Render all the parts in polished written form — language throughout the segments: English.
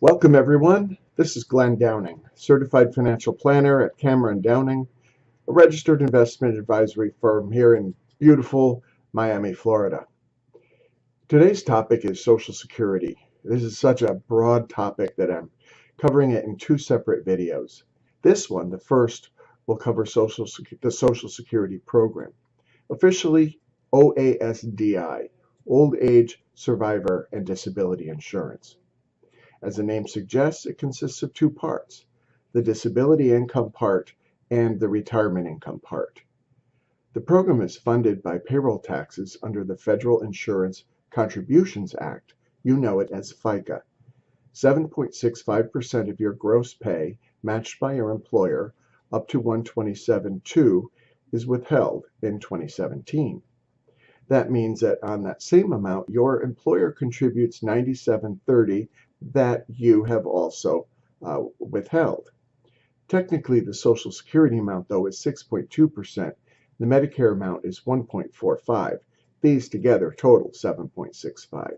Welcome everyone. This is Glenn Downing, Certified Financial Planner at CameronDowning, a registered investment advisory firm here in beautiful Miami, Florida. Today's topic is Social Security. This is such a broad topic that I'm covering it in two separate videos. This one, the first, will cover the Social Security Program, officially OASDI, Old Age, Survivor, and Disability Insurance. As the name suggests, it consists of two parts, the disability income part and the retirement income part. The program is funded by payroll taxes under the Federal Insurance Contributions Act. You know it as FICA. 7.65% of your gross pay, matched by your employer, up to 127.2, is withheld in 2017. That means that on that same amount, your employer contributes 97.30 that you have also withheld. Technically, the Social Security amount, though, is 6.2%. The Medicare amount is 1.45. These together total 7.65.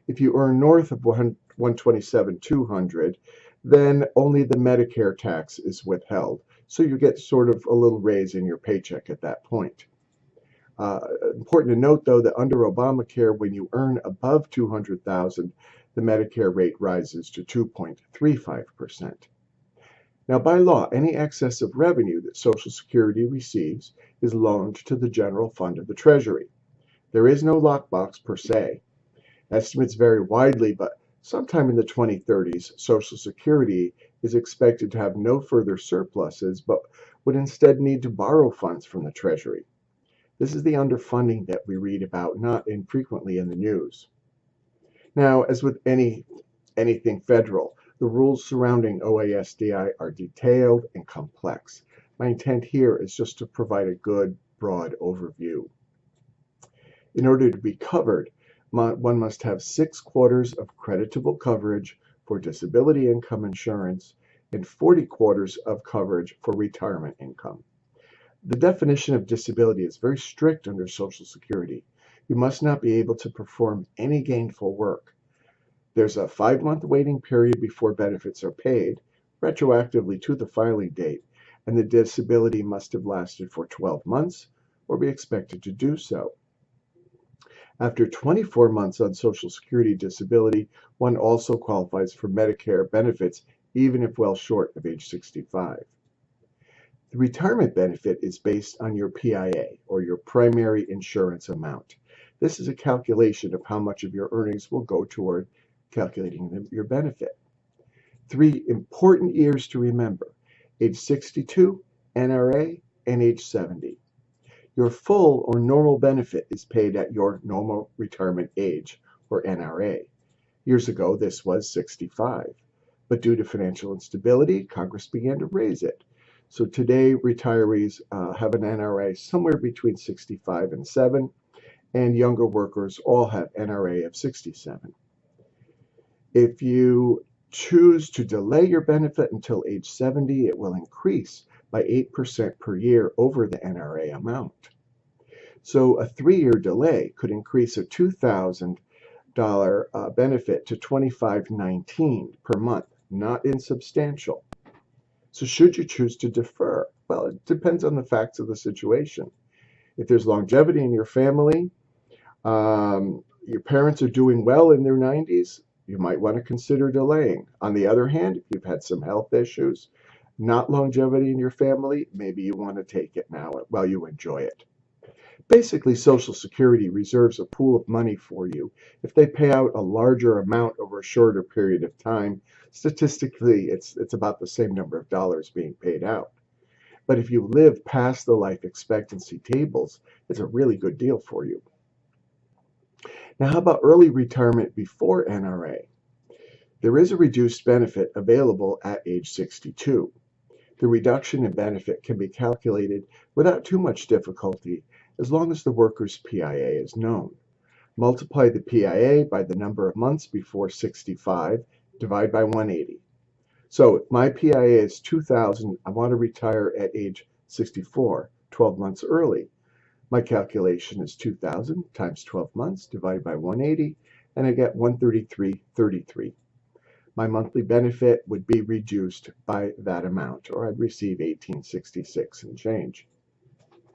If you earn north of 127,200, then only the Medicare tax is withheld. So you get sort of a little raise in your paycheck at that point. Important to note, though, that under Obamacare, when you earn above 200,000, the Medicare rate rises to 2.35%. Now, by law, any excess of revenue that Social Security receives is loaned to the general fund of the Treasury. There is no lockbox per se. Estimates vary widely, but sometime in the 2030s, Social Security is expected to have no further surpluses, but would instead need to borrow funds from the Treasury. This is the underfunding that we read about not infrequently in the news. Now, as with anything federal, the rules surrounding OASDI are detailed and complex. My intent here is just to provide a good, broad overview. In order to be covered, one must have 6 quarters of creditable coverage for disability income insurance and 40 quarters of coverage for retirement income. The definition of disability is very strict under Social Security. You must not be able to perform any gainful work. There's a 5-month waiting period before benefits are paid, retroactively to the filing date, and the disability must have lasted for 12 months or be expected to do so. After 24 months on Social Security disability, one also qualifies for Medicare benefits, even if well short of age 65. The retirement benefit is based on your PIA, or your primary insurance amount. This is a calculation of how much of your earnings will go toward calculating your benefit. 3 important years to remember: age 62, NRA, and age 70. Your full or normal benefit is paid at your normal retirement age, or NRA. Years ago, this was 65, but due to financial instability, Congress began to raise it. So today, retirees have an NRA somewhere between 65 and 7, and younger workers all have NRA of 67. If you choose to delay your benefit until age 70, it will increase by 8% per year over the NRA amount. So a 3-year delay could increase a $2,000 benefit to $2,519 per month, not insubstantial. So should you choose to defer? Well, it depends on the facts of the situation. If there's longevity in your family, your parents are doing well in their 90s, you might want to consider delaying. On the other hand, if you've had some health issues, not longevity in your family, maybe you want to take it now while you enjoy it. Basically, Social Security reserves a pool of money for you. If they pay out a larger amount over a shorter period of time, statistically, it's about the same number of dollars being paid out. But if you live past the life expectancy tables, it's a really good deal for you. Now, how about early retirement before NRA? There is a reduced benefit available at age 62. The reduction in benefit can be calculated without too much difficulty as long as the worker's PIA is known. Multiply the PIA by the number of months before 65, divide by 180. So if my PIA is 2,000, I want to retire at age 64, 12 months early. My calculation is 2,000 times 12 months divided by 180, and I get 133.33. my monthly benefit would be reduced by that amount, or I'd receive $18.66 and change.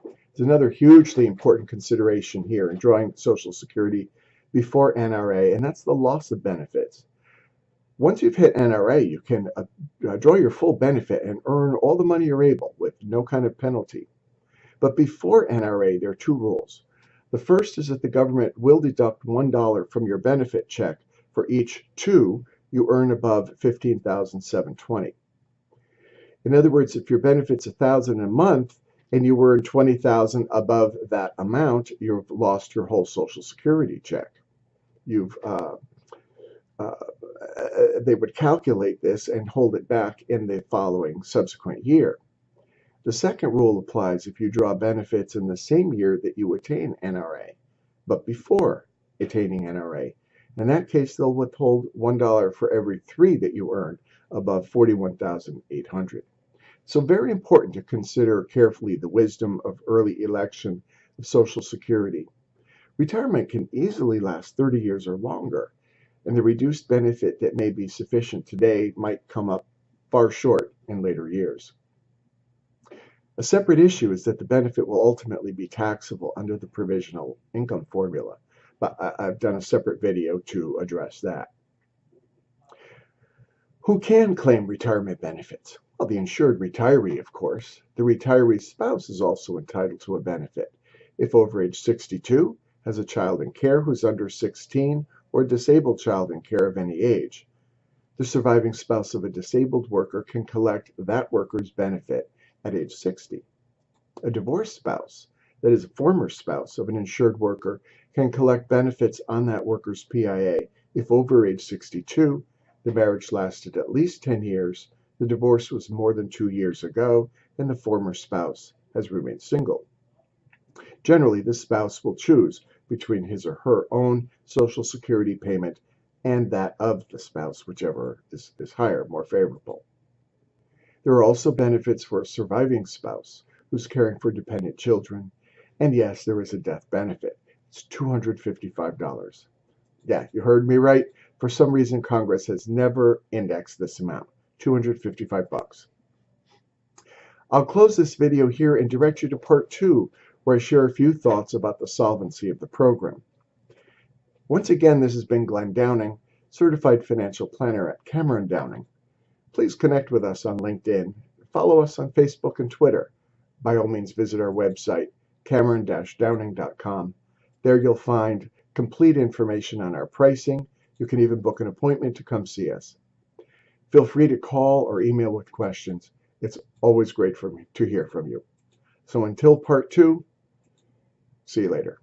There's another hugely important consideration here in drawing Social Security before NRA, and that's the loss of benefits. Once you've hit NRA, you can draw your full benefit and earn all the money you're able with no kind of penalty. But before NRA, there are two rules. The first is that the government will deduct $1 from your benefit check for each $2 you earn above $15,720. In other words, if your benefit's $1,000 a month and you earn $20,000 above that amount, you've lost your whole Social Security check. They would calculate this and hold it back in the following subsequent year. The second rule applies if you draw benefits in the same year that you attain NRA, but before attaining NRA. In that case, they'll withhold $1 for every 3 that you earn above $41,800. So very important to consider carefully the wisdom of early election of Social Security. Retirement can easily last 30 years or longer, and the reduced benefit that may be sufficient today might come up far short in later years. A separate issue is that the benefit will ultimately be taxable under the provisional income formula, but I've done a separate video to address that. Who can claim retirement benefits? Well, the insured retiree, of course. The retiree's spouse is also entitled to a benefit. If over age 62, has a child in care who's under 16, or a disabled child in care of any age. The surviving spouse of a disabled worker can collect that worker's benefit at age 60. A divorced spouse, that is a former spouse of an insured worker, can collect benefits on that worker's PIA if over age 62, the marriage lasted at least 10 years, the divorce was more than 2 years ago, and the former spouse has remained single. Generally, the spouse will choose between his or her own Social Security payment and that of the spouse, whichever is higher, more favorable. There are also benefits for a surviving spouse who's caring for dependent children, and yes, there is a death benefit. It's $255. Yeah, you heard me right. For some reason, Congress has never indexed this amount, $255. I'll close this video here and direct you to part 2, where I share a few thoughts about the solvency of the program. Once again, this has been Glenn Downing, Certified Financial Planner at CameronDowning. Please connect with us on LinkedIn. Follow us on Facebook and Twitter. By all means, visit our website, CameronDowning.com. There you'll find complete information on our pricing. You can even book an appointment to come see us. Feel free to call or email with questions. It's always great for me to hear from you. So until part 2, see you later.